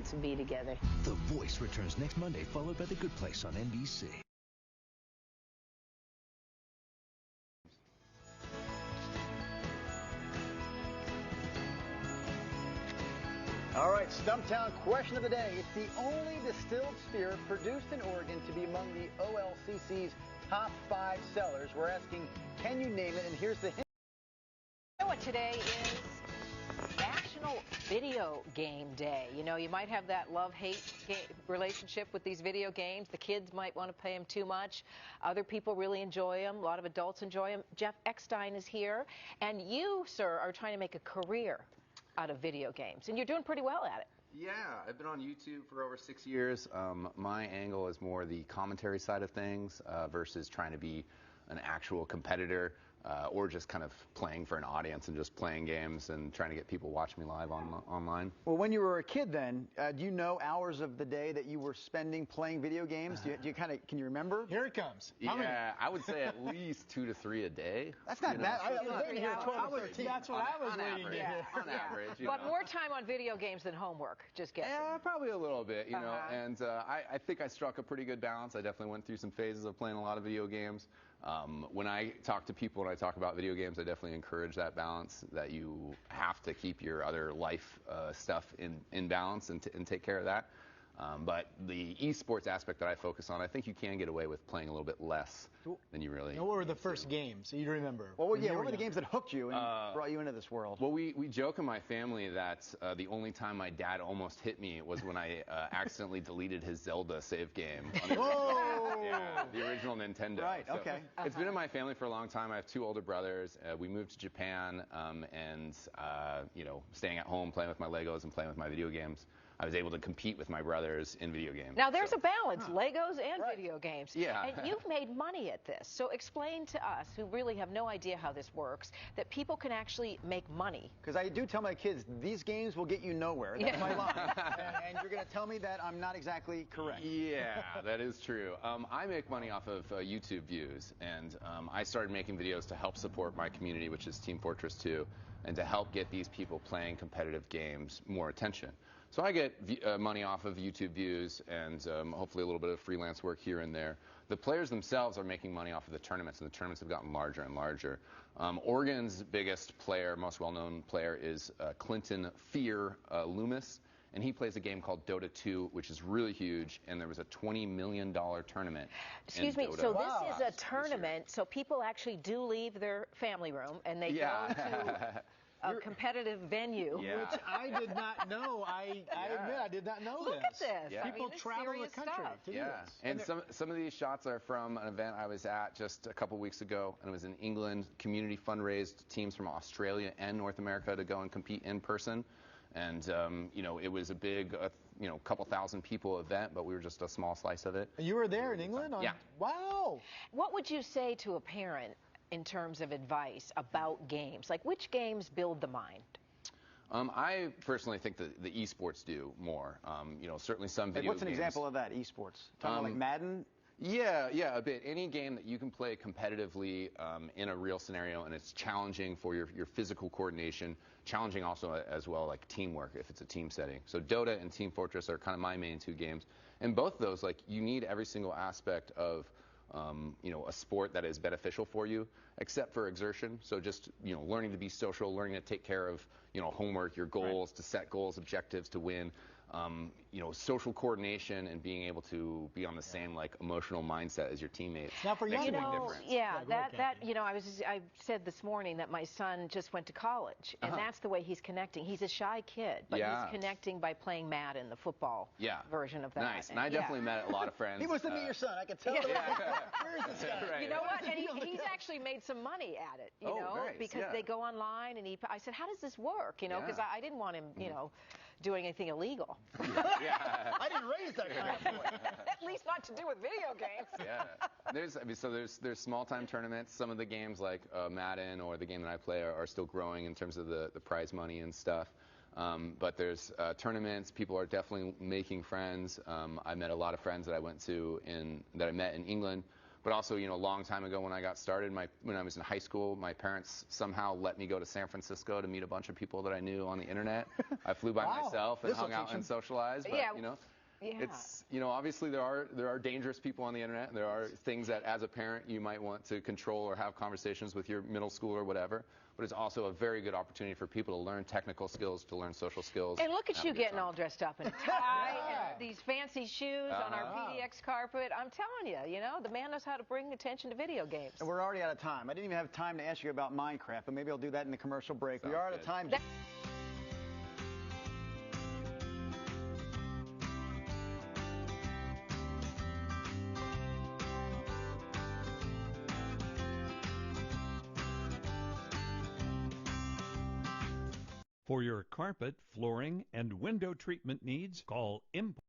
meant to be together. The Voice returns next Monday, followed by The Good Place on NBC. All right, Stumptown question of the day. It's the only distilled spirit produced in Oregon to be among the OLCC's top 5 sellers. We're asking, can you name it? And here's the hint. You know what today is? National Video Game Day. You know, you might have that love-hate relationship with these video games. The kids might want to pay them too much. Other people really enjoy them. A lot of adults enjoy them. Jeff Extine is here. And you, sir, are trying to make a career out of video games. And you're doing pretty well at it. Yeah, I've been on YouTube for over 6 years. My angle is more the commentary side of things versus trying to be an actual competitor. Or just kind of playing for an audience and just playing games and trying to get people watch me live online. Well, when you were a kid then, do you know hours of the day that you were spending playing video games? Do you can you remember? Here it comes. Yeah, I would say at least 2 to 3 a day. That's not bad. I was waiting here 12 or 13. That's what I was waiting to hear. On average. But more time on video games than homework, just guessing. Yeah, probably a little bit, you know. And I think I struck a pretty good balance. I definitely went through some phases of playing a lot of video games. When I talk to people, when I talk about video games, I definitely encourage that balance, that you have to keep your other life stuff in balance and take care of that. But the esports aspect that I focus on, I think you can get away with playing a little bit less than you really. What were the first games you remember? Well, yeah, what were the games that hooked you and brought you into this world? Well, we joke in my family that the only time my dad almost hit me was when I accidentally deleted his Zelda save game. The original Nintendo. Right, so okay. It's been in my family for a long time. I have 2 older brothers. We moved to Japan and, you know, staying at home, playing with my Legos and playing with my video games. I was able to compete with my brothers in video games. Now, there's a balance, Legos and video games. Yeah. And you've made money at this. So explain to us, who really have no idea how this works, that people can actually make money. Because I do tell my kids, these games will get you nowhere. That's my line. And you're going to tell me that I'm not exactly correct. Yeah, that is true. I make money off of YouTube views. And I started making videos to help support my community, which is Team Fortress 2, and to help get these people playing competitive games more attention. So I get money off of YouTube views and hopefully a little bit of freelance work here and there. The players themselves are making money off of the tournaments, and the tournaments have gotten larger and larger. Oregon's biggest player, most well-known player, is Clinton Fear Loomis, and he plays a game called Dota 2, which is really huge, and there was a $20 million tournament. Excuse me, so this is a tournament, so people actually do leave their family room, and they go to a competitive venue. Which I did not know. I admit I did not know this. Look at this. Yeah. People travel the country to do this. And some of these shots are from an event I was at just a couple weeks ago, and it was in England. Community fundraised teams from Australia and North America to go and compete in person. And, you know, it was a big, you know, couple thousand people event, but we were just a small slice of it. You were there in England? Yeah. Wow. What would you say to a parent in terms of advice about games? Like, which games build the mind? I personally think that the esports do more. You know, certainly some video What's an games. example of that, esports? Talking about like Madden? Yeah, a bit. Any game that you can play competitively in a real scenario, and it's challenging for your physical coordination, challenging also as well like teamwork if it's a team setting. So Dota and Team Fortress are kind of my main 2 games. And both of those, like, you need every single aspect of you know, a sport that is beneficial for you, except for exertion. So just, you know, learning to be social, learning to take care of, you know, homework, your goals, to set goals, objectives, to win. You know, social coordination and being able to be on the same like emotional mindset as your teammates. Now for makes a you big know, difference. Yeah, that you know, I said this morning that my son just went to college, and that's the way he's connecting. He's a shy kid, but he's connecting by playing Madden, the football version of that. Nice. And I definitely met a lot of friends. He wants to meet your son. I can tell. Where is this guy? Right. You know what? And he's actually made some money at it, you know, nice. because they go online, and I said, how does this work? You know, because I didn't want him, you know, doing anything illegal. I didn't raise that kind of boy. At least not to do with video games. There's small time tournaments. Some of the games like Madden or the game that I play are still growing in terms of the prize money and stuff. But there's tournaments. People are definitely making friends. I met a lot of friends that I met in England. But also, a long time ago when I got started, when I was in high school, my parents somehow let me go to San Francisco to meet a bunch of people that I knew on the internet. I flew by myself and hung out and socialized. But, it's, obviously there are dangerous people on the internet. There are things that as a parent you might want to control or have conversations with your middle school or whatever. But it's also a very good opportunity for people to learn technical skills, to learn social skills. And look at you getting all dressed up in a tie and these fancy shoes on our PDX carpet. I'm telling you, the man knows how to bring attention to video games. And we're already out of time. I didn't even have time to ask you about Minecraft, but maybe I'll do that in the commercial break. We are out of time. For your carpet, flooring, and window treatment needs, call